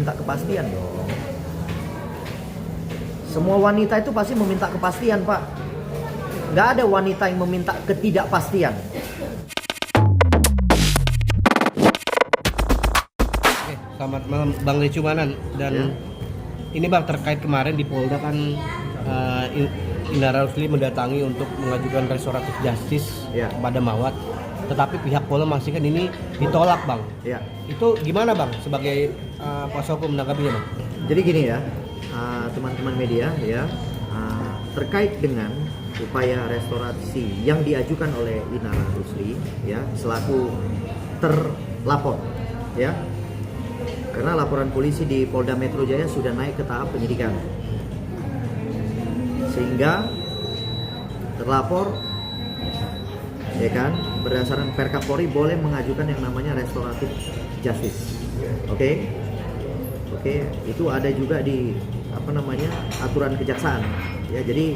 meminta kepastian dong. Semua wanita itu pasti meminta kepastian, Pak. Nggak ada wanita yang meminta ketidakpastian. Selamat malam Bang Ricumanan. Dan ini Bang, terkait kemarin di Polda kan Indra Rusli mendatangi untuk mengajukan restoratif justice kepada Mawat, tetapi pihak Polda memastikan ini ditolak Bang. Itu gimana Bang sebagai kuasa hukum menanggapinya Bang? Jadi gini ya, teman-teman media ya, terkait dengan upaya restorasi yang diajukan oleh Indra Rusli ya selaku terlapor ya, karena laporan polisi di Polda Metro Jaya sudah naik ke tahap penyidikan, sehingga terlapor ya kan berdasarkan Perkapolri boleh mengajukan yang namanya restoratif justice. Oke, itu ada juga di aturan kejaksaan ya. Jadi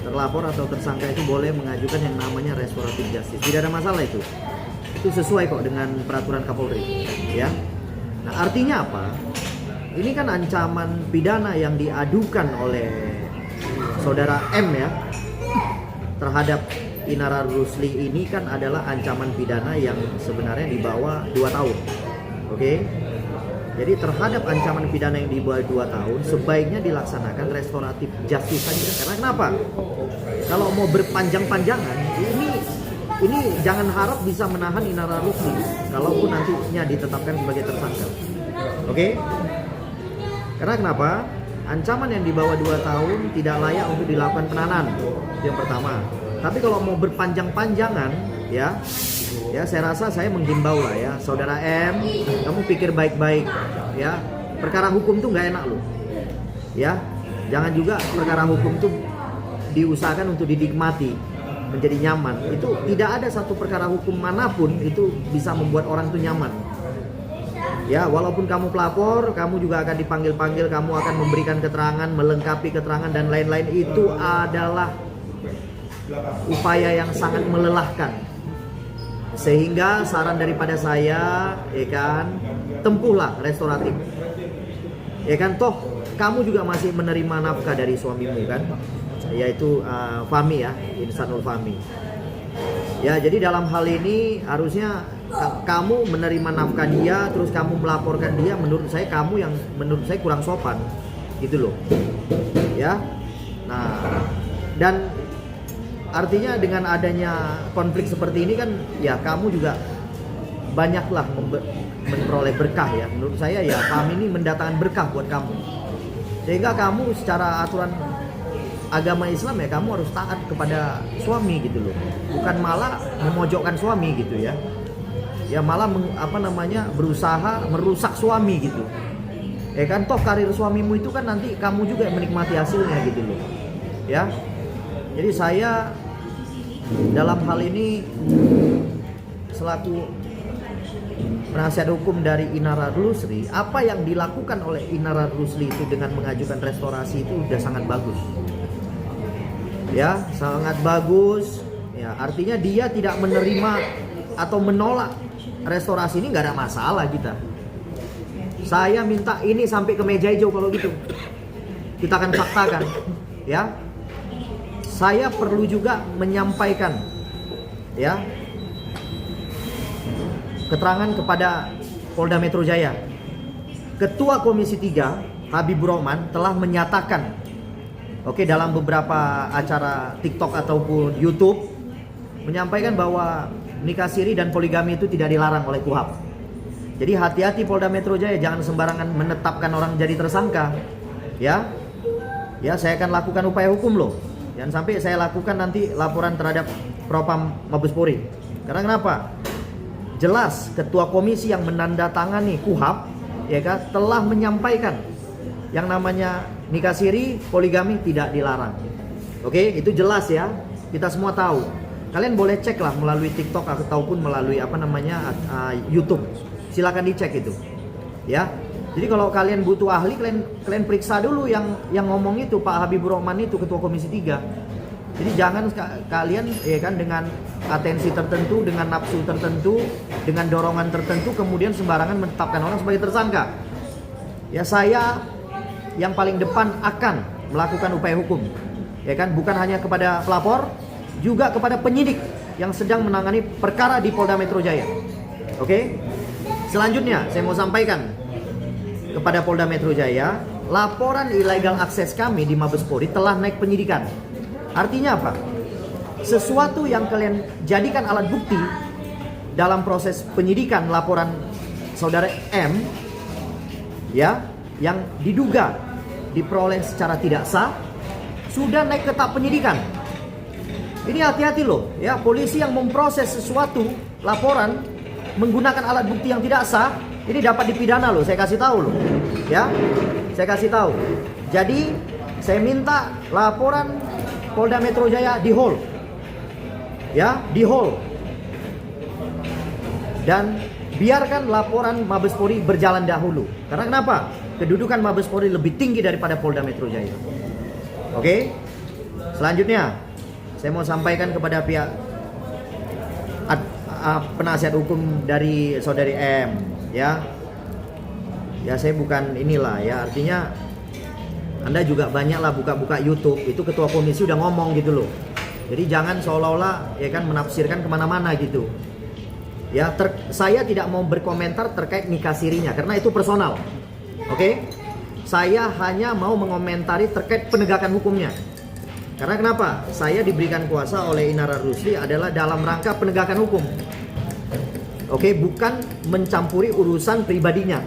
terlapor atau tersangka itu boleh mengajukan yang namanya restoratif justice, tidak ada masalah itu sesuai kok dengan peraturan Kapolri ya. Nah, artinya apa? Ini kan ancaman pidana yang diadukan oleh saudara M ya terhadap Indra Rusli ini kan adalah ancaman pidana yang sebenarnya di bawah 2 tahun. Oke? Jadi terhadap ancaman pidana yang di bawah 2 tahun sebaiknya dilaksanakan restoratif justice saja. Karena kenapa? Kalau mau berpanjang-panjangan, ini jangan harap bisa menahan Indra Rusli kalaupun nantinya ditetapkan sebagai tersangka. Oke? Karena kenapa? Ancaman yang di bawah 2 tahun tidak layak untuk dilakukan penahanan. Itu yang pertama. Tapi kalau mau berpanjang-panjangan ya saya rasa saya menghimbau lah ya, saudara M, kamu pikir baik-baik ya. Perkara hukum tuh nggak enak loh ya. Jangan juga perkara hukum tuh diusahakan untuk dinikmati, menjadi nyaman. Itu tidak ada satu perkara hukum manapun itu bisa membuat orang itu nyaman ya. Walaupun kamu pelapor, kamu juga akan dipanggil-panggil, kamu akan memberikan keterangan, melengkapi keterangan dan lain-lain. Itu adalah upaya yang sangat melelahkan. Sehingga saran daripada saya ya kan, tempuhlah restoratif ya kan. Toh kamu juga masih menerima nafkah dari suamimu kan, yaitu Fahmi ya, Insanul Fahmi ya. Jadi dalam hal ini harusnya kamu menerima nafkah dia, terus kamu melaporkan dia. Menurut saya kamu yang kurang sopan gitu loh ya. Nah, dan artinya dengan adanya konflik seperti ini kan ya kamu juga banyaklah memperoleh berkah ya. Menurut saya ya Fahmi ini mendatangkan berkah buat kamu, sehingga kamu secara aturan agama Islam ya kamu harus taat kepada suami gitu loh, bukan malah memojokkan suami gitu ya. Ya malah berusaha merusak suami gitu ya kan. Toh karir suamimu itu kan nanti kamu juga yang menikmati hasilnya gitu loh ya. Jadi saya dalam hal ini selaku penasihat hukum dari Indra Rusli, apa yang dilakukan oleh Indra Rusli itu dengan mengajukan restorasi itu sudah sangat bagus ya, sangat bagus ya. Artinya dia tidak menerima atau menolak restorasi, ini nggak ada masalah kita. Saya minta ini sampai ke meja hijau kalau gitu, kita akan faktakan ya. Saya perlu juga menyampaikan ya keterangan kepada Polda Metro Jaya. Ketua Komisi 3 Habibur Rahman telah menyatakan dalam beberapa acara TikTok ataupun YouTube menyampaikan bahwa nikah siri dan poligami itu tidak dilarang oleh KUHP. Jadi hati-hati Polda Metro Jaya, jangan sembarangan menetapkan orang jadi tersangka ya. Ya, saya akan lakukan upaya hukum loh. Jangan sampai saya lakukan nanti laporan terhadap Propam Mabes Polri. Karena kenapa? Jelas ketua komisi yang menandatangani KUHP ya kan telah menyampaikan yang namanya nikah siri, poligami tidak dilarang. Oke, itu jelas ya. Kita semua tahu. Kalian boleh cek lah melalui TikTok ataupun melalui YouTube. Silakan dicek itu. Ya. Jadi kalau kalian butuh ahli, kalian periksa dulu yang ngomong itu Pak Habibur Rahman itu, ketua Komisi 3. Jadi jangan kalian ya kan dengan atensi tertentu, dengan nafsu tertentu, dengan dorongan tertentu kemudian sembarangan menetapkan orang sebagai tersangka. ya saya yang paling depan akan melakukan upaya hukum, ya kan, bukan hanya kepada pelapor, juga kepada penyidik yang sedang menangani perkara di Polda Metro Jaya. Oke. Selanjutnya saya mau sampaikan kepada Polda Metro Jaya, laporan illegal akses kami di Mabes Polri telah naik penyidikan. Artinya apa? Sesuatu yang kalian jadikan alat bukti dalam proses penyidikan laporan saudara M, ya, yang diduga diperoleh secara tidak sah, sudah naik ke tahap penyidikan. Ini hati-hati loh, ya, polisi yang memproses sesuatu laporan menggunakan alat bukti yang tidak sah, ini dapat dipidana loh, saya kasih tahu loh. Ya. Saya kasih tahu. Jadi, saya minta laporan Polda Metro Jaya di hold. Ya, di hold. Dan biarkan laporan Mabes Polri berjalan dahulu. Karena kenapa? Kedudukan Mabes Polri lebih tinggi daripada Polda Metro Jaya. Oke? Selanjutnya, saya mau sampaikan kepada pihak penasihat hukum dari saudari M, ya. Ya, saya bukan inilah, ya, artinya Anda juga banyaklah buka-buka YouTube, itu ketua komisi udah ngomong gitu loh. Jadi jangan seolah-olah, ya kan, menafsirkan kemana-mana gitu. Ya, saya tidak mau berkomentar terkait nikah sirinya karena itu personal. Oke? Saya hanya mau mengomentari terkait penegakan hukumnya. Karena kenapa? Saya diberikan kuasa oleh Inara Rusli adalah dalam rangka penegakan hukum. Oke, bukan mencampuri urusan pribadinya.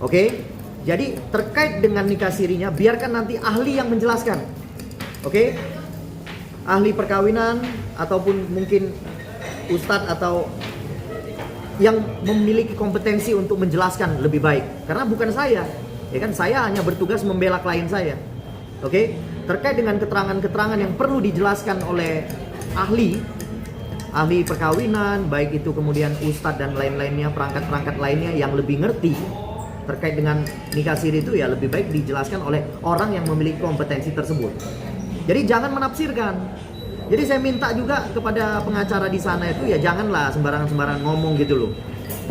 Oke? Jadi terkait dengan nikah sirinya biarkan nanti ahli yang menjelaskan. Oke? Ahli perkawinan ataupun mungkin ustadz atau yang memiliki kompetensi untuk menjelaskan lebih baik. Karena bukan saya. Ya kan, saya hanya bertugas membela klien saya. Oke? Terkait dengan keterangan-keterangan yang perlu dijelaskan oleh ahli perkawinan, baik itu kemudian ustadz dan lain-lainnya, perangkat-perangkat lainnya yang lebih ngerti terkait dengan nikah siri itu, ya lebih baik dijelaskan oleh orang yang memiliki kompetensi tersebut. Jadi jangan menafsirkan. Jadi saya minta juga kepada pengacara di sana itu, ya janganlah sembarangan ngomong gitu loh.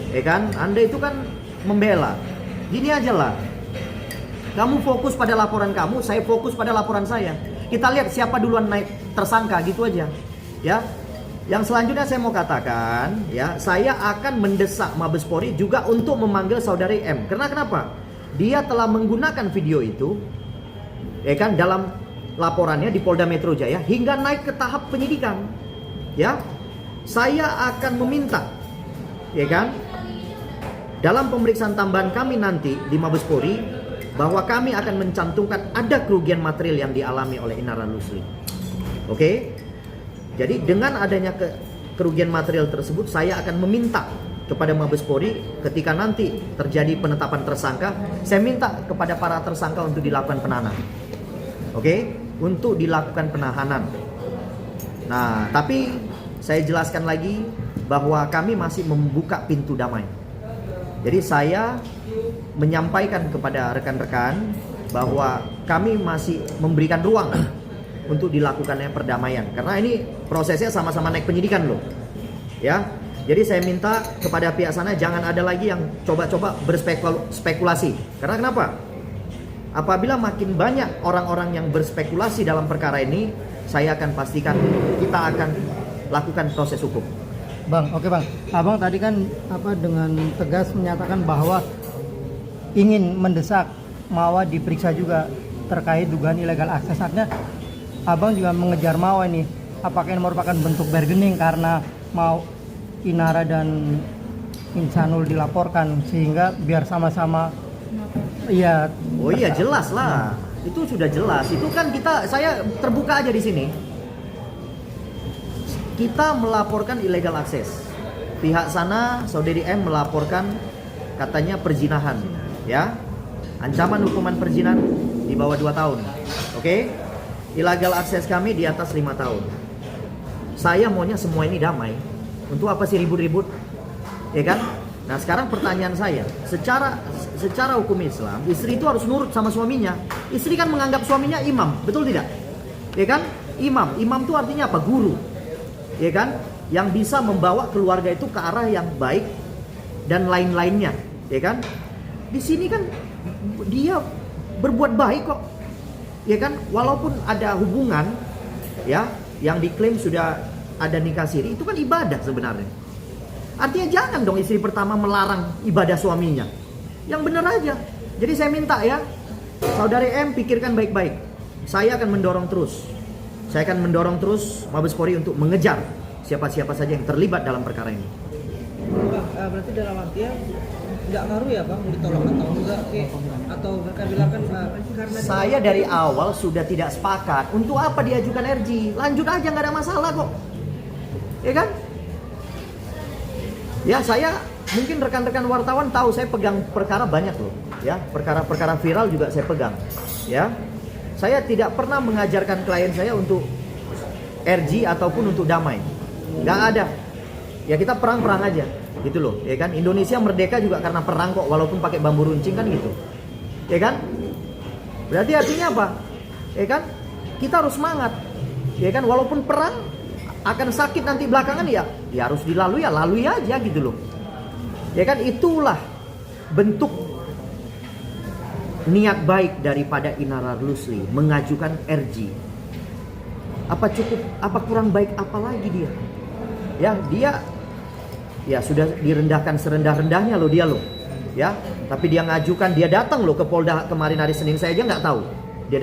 Ya kan? Anda itu kan membela. Gini aja lah. Kamu fokus pada laporan kamu, saya fokus pada laporan saya. Kita lihat siapa duluan naik tersangka, gitu aja. Ya. Yang selanjutnya saya mau katakan, ya, saya akan mendesak Mabes Polri juga untuk memanggil saudari M. Karena kenapa? Dia telah menggunakan video itu, ya kan, dalam laporannya di Polda Metro Jaya hingga naik ke tahap penyidikan. Ya. Saya akan meminta, ya kan, dalam pemeriksaan tambahan kami nanti di Mabes Polri, bahwa kami akan mencantumkan ada kerugian material yang dialami oleh Inara Rusli. Oke? Jadi dengan adanya kerugian material tersebut, saya akan meminta kepada Mabes Polri ketika nanti terjadi penetapan tersangka, saya minta kepada para tersangka untuk dilakukan penahanan. Oke? Untuk dilakukan penahanan. Nah, tapi saya jelaskan lagi bahwa kami masih membuka pintu damai. Jadi saya menyampaikan kepada rekan-rekan bahwa kami masih memberikan ruang untuk dilakukannya perdamaian. Karena ini prosesnya sama-sama naik penyidikan loh. Ya. Jadi saya minta kepada pihak sana jangan ada lagi yang coba-coba berspekulasi. Karena kenapa? Apabila makin banyak orang-orang yang berspekulasi dalam perkara ini, saya akan pastikan kita akan lakukan proses hukum. Bang, oke bang. Abang tadi kan dengan tegas menyatakan bahwa ingin mendesak Mawa diperiksa juga terkait dugaan ilegal akses. Artinya abang juga mengejar Mawa ini. Apakah ini merupakan bentuk bargaining karena mau Inara dan Insanul dilaporkan sehingga biar sama-sama, iya. Oh iya, jelas lah. Itu sudah jelas. Itu kan saya terbuka aja di sini. Kita melaporkan illegal akses. Pihak sana, saudari M melaporkan katanya perzinahan, ya. Ancaman hukuman perzinahan di bawah 2 tahun. Oke? Illegal akses kami di atas 5 tahun. Saya maunya semua ini damai. Untuk apa sih ribut-ribut? Ya kan? Nah, sekarang pertanyaan saya, secara hukum Islam, istri itu harus nurut sama suaminya. Istri kan menganggap suaminya imam, betul tidak? Ya kan? Imam itu artinya apa? Guru. Ya kan, yang bisa membawa keluarga itu ke arah yang baik dan lain-lainnya, ya kan. Di sini kan dia berbuat baik kok. Ya kan, walaupun ada hubungan ya yang diklaim sudah ada nikah siri, itu kan ibadah sebenarnya. Artinya jangan dong istri pertama melarang ibadah suaminya. Yang benar aja. Jadi saya minta ya, Saudari M pikirkan baik-baik. Saya akan mendorong terus. Saya akan mendorong terus Mabes Polri untuk mengejar siapa-siapa saja yang terlibat dalam perkara ini. Pak, berarti dalam artian nggak ngaruh ya Bang ditolak atau enggak atau mereka bilang kan karena saya dari awal sudah tidak sepakat. Untuk apa diajukan RG? Lanjut aja, nggak ada masalah kok. Ya kan? Ya saya mungkin rekan-rekan wartawan tahu saya pegang perkara banyak loh. Ya, perkara-perkara viral juga saya pegang. Ya, saya tidak pernah mengajarkan klien saya untuk RG ataupun untuk damai. Nggak ada. Ya kita perang-perang aja, gitu loh. Ya kan, Indonesia merdeka juga karena perang kok, walaupun pakai bambu runcing kan gitu. Ya kan? Berarti artinya apa? Ya kan? Kita harus semangat. Ya kan, walaupun perang akan sakit nanti belakangan ya harus dilalui, ya lalui aja gitu loh. Ya kan, itulah bentuk niat baik daripada Inara Rusli mengajukan RG. Apa cukup, apa kurang baik apa lagi dia? Ya, dia ya sudah direndahkan serendah-rendahnya loh dia loh. Ya, tapi dia ngajukan, dia datang loh ke Polda kemarin hari Senin, saya aja nggak tahu. Dia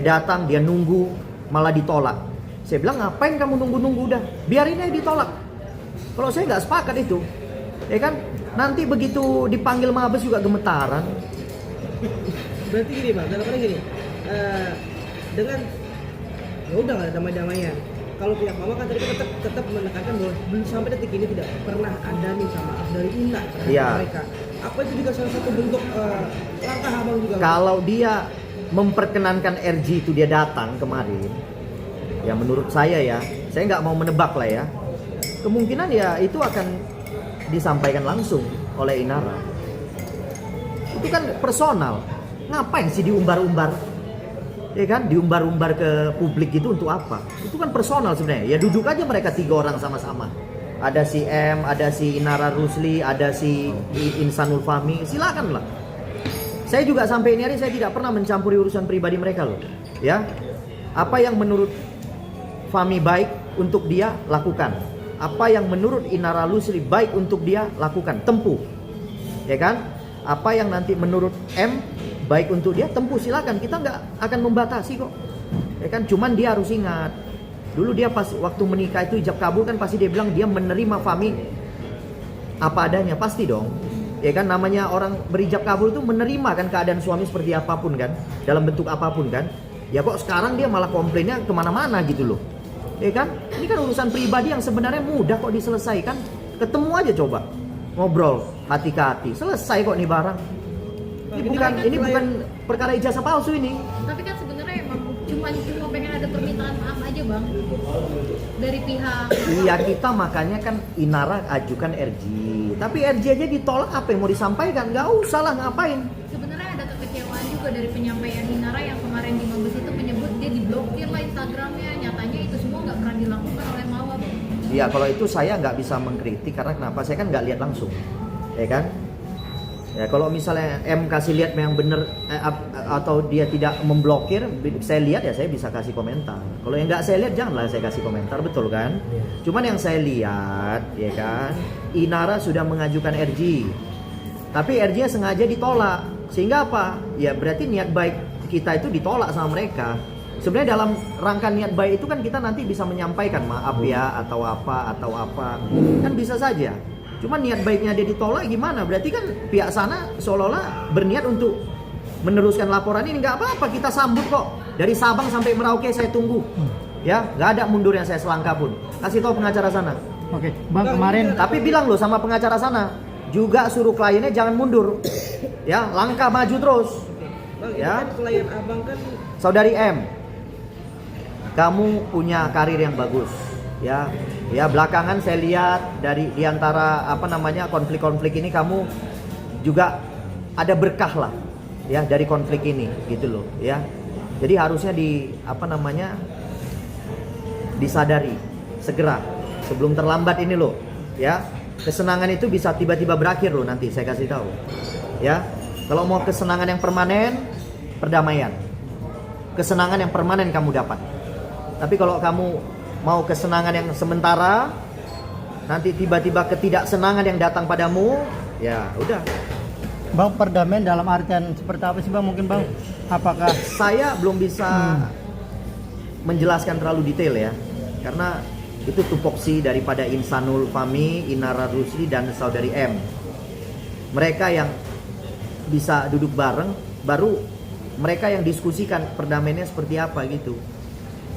datang, dia nunggu, malah ditolak. Saya bilang, ngapain kamu nunggu-nunggu, udah biarin aja ditolak. Kalau saya nggak sepakat itu, ya kan, nanti begitu dipanggil Mabes juga gemetaran. berarti gini Bang, dalam arti gini, dengan ya udah nggak ada damai-damaian. Kalau pihak mama kan tadi tetap menekankan bahwa belum sampai detik ini tidak pernah ada minta maaf dari Ina terhadap mereka. Apa itu juga salah satu bentuk langkah abang juga? Kalau dia memperkenankan RG itu dia datang kemarin, ya menurut saya nggak mau menebak lah ya. Kemungkinan ya itu akan disampaikan langsung oleh Inara. Itu kan personal. Ngapain sih diumbar-umbar? Ya kan, diumbar-umbar ke publik gitu untuk apa? Itu kan personal sebenarnya. Ya duduk aja mereka 3 orang sama-sama. Ada si M, ada si Inara Rusli, ada si Insanul Fahmi. Silakan lah. Saya juga sampai ini hari saya tidak pernah mencampuri urusan pribadi mereka loh. Ya, apa yang menurut Fahmi baik untuk dia lakukan. Apa yang menurut Inara Rusli baik untuk dia lakukan, tempuh. Ya kan? Apa yang nanti menurut M baik untuk dia, tempuh, silakan. Kita nggak akan membatasi kok. Ya kan? Cuman dia harus ingat. Dulu dia pas waktu menikah itu ijab kabul kan pasti dia bilang dia menerima Fahmi apa adanya, pasti dong. Ya kan, namanya orang berijab kabul itu menerima kan keadaan suami seperti apapun kan, dalam bentuk apapun kan. Ya kok sekarang dia malah komplainnya kemana-mana gitu loh. Ya kan, ini kan urusan pribadi yang sebenarnya mudah kok diselesaikan. Ketemu aja coba, ngobrol hati ke hati, selesai kok nih barang. Ini bukan perkara ijazah palsu ini. Tapi kan sebenarnya emang cuma pengen ada permintaan maaf aja Bang dari pihak. Iya, kita makanya kan Inara ajukan RG. Tapi RG aja ditolak, apa yang mau disampaikan? Nggak usah lah, ngapain? Sebenarnya ada kekecewaan juga dari penyampaian Inara yang kemarin di Mabes itu menyebut dia diblokir lah Instagramnya. Nyatanya itu semua nggak pernah dilakukan oleh Mawar. Iya, kalau itu saya nggak bisa mengkritik karena kenapa? Saya kan nggak lihat langsung, ya kan? Ya kalau misalnya M kasih lihat yang benar atau dia tidak memblokir, saya lihat ya saya bisa kasih komentar. Kalau yang nggak saya lihat janganlah saya kasih komentar, betul kan? Cuman yang saya lihat, ya kan, Inara sudah mengajukan RG, tapi RG-nya sengaja ditolak, sehingga apa? Ya berarti niat baik kita itu ditolak sama mereka. Sebenarnya dalam rangka niat baik itu kan kita nanti bisa menyampaikan maaf ya atau apa kan bisa saja. Cuma niat baiknya dia ditolak gimana? Berarti kan pihak sana seolah-olah berniat untuk meneruskan laporan ini. Nggak apa-apa, kita sambut kok. Dari Sabang sampai Merauke saya tunggu. Ya, nggak ada mundurnya saya selangkah pun. Kasih tahu pengacara sana. Oke, Bang, kemarin Tapi bilang loh sama pengacara sana, juga suruh kliennya jangan mundur. Ya, langkah maju terus. Bang, ya. Kan klien abang kan Saudari M, kamu punya karir yang bagus. Ya belakangan saya lihat dari diantara konflik-konflik ini kamu juga ada berkah lah ya dari konflik ini gitu loh ya. Jadi harusnya disadari segera sebelum terlambat ini loh ya. Kesenangan itu bisa tiba-tiba berakhir loh nanti, saya kasih tahu. Ya, kalau mau kesenangan yang permanen, perdamaian. Kesenangan yang permanen kamu dapat. Tapi kalau kamu mau kesenangan yang sementara, nanti tiba-tiba ketidaksenangan yang datang padamu, ya udah. Bang, perdamaian dalam artian seperti apa sih Bang? Mungkin Bang, apakah Saya belum bisa menjelaskan terlalu detail ya, karena itu tupoksi daripada Insanul Fahmi, Inara Rusli, dan Saudari M. Mereka yang bisa duduk bareng, baru mereka yang diskusikan perdamaiannya seperti apa gitu.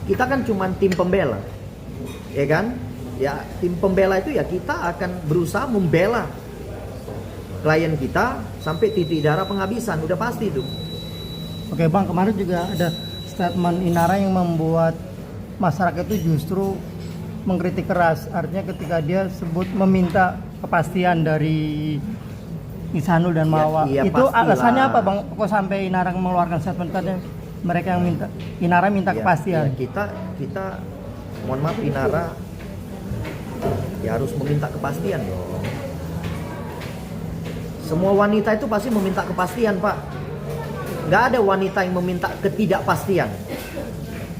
Kita kan cuma tim pembela, ya kan? Ya, tim pembela itu ya kita akan berusaha membela klien kita sampai titik darah penghabisan, udah pasti itu. Oke Bang, kemarin juga ada statement Inara yang membuat masyarakat itu justru mengkritik keras. Artinya ketika dia sebut meminta kepastian dari Ihsanul dan Mawar. iya, Itu pastilah. alasannya apa Bang? Kok sampai Inara mengeluarkan statement katanya mereka yang minta, Inara minta kepastian. Ya, kita mohon maaf, Inara ya harus meminta kepastian dong. Semua wanita itu pasti meminta kepastian, Pak. Nggak ada wanita yang meminta ketidakpastian.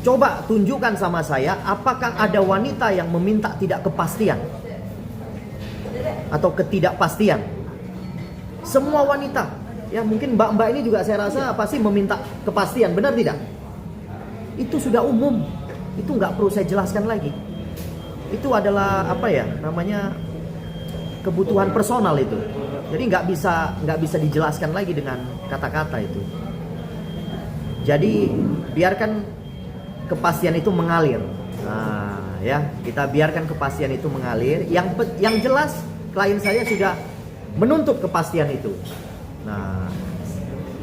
Coba tunjukkan sama saya, apakah ada wanita yang meminta tidak kepastian atau ketidakpastian? Semua wanita, ya mungkin mbak-mbak ini juga saya rasa pasti meminta kepastian, benar tidak? Itu sudah umum, itu nggak perlu saya jelaskan lagi. Itu adalah apa ya namanya, kebutuhan personal itu. Jadi nggak bisa dijelaskan lagi dengan kata-kata itu. Jadi biarkan kepastian itu mengalir. Nah, ya kita biarkan kepastian itu mengalir. Yang jelas klien saya sudah menuntut kepastian itu. Nah,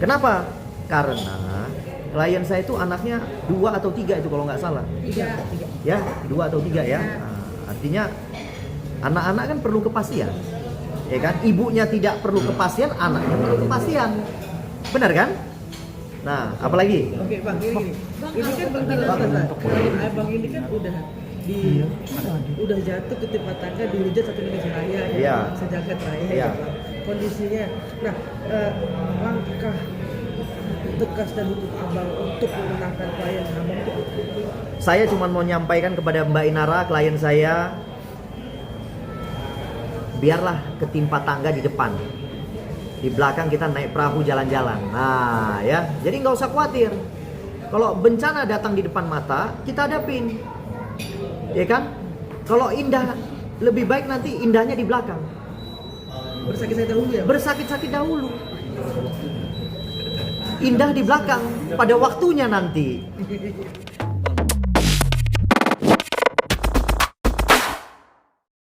kenapa? Karena klien saya itu anaknya 2 atau 3 itu kalau nggak salah. 3. Ya, 2 atau 3 ya. Nah, artinya anak-anak kan perlu kepastian. Ya kan? Ibunya tidak perlu kepastian, anaknya perlu kepastian. Benar kan? Nah, apalagi? Oke Bang, ini kan Bang bilang Bang ini kan udah jatuh ke timpa tangga dihujat satu Indonesia Raya ya, Iya. sejagat raya Iya. ya, Bang. Kondisinya. Nah, langkah tegas dan hukum Abang untuk memenangkan klien Abang itu apa? Saya cuma mau nyampaikan kepada Mbak Inara, klien saya, biarlah ketimpa tangga di depan. Di belakang kita naik perahu jalan-jalan. Nah, ya. Jadi nggak usah khawatir. Kalau bencana datang di depan mata, kita hadapin. Ya kan? Kalau indah, lebih baik nanti indahnya di belakang. Bersakit-sakit dahulu ya? Bersakit-sakit dahulu. Indah di belakang pada waktunya nanti.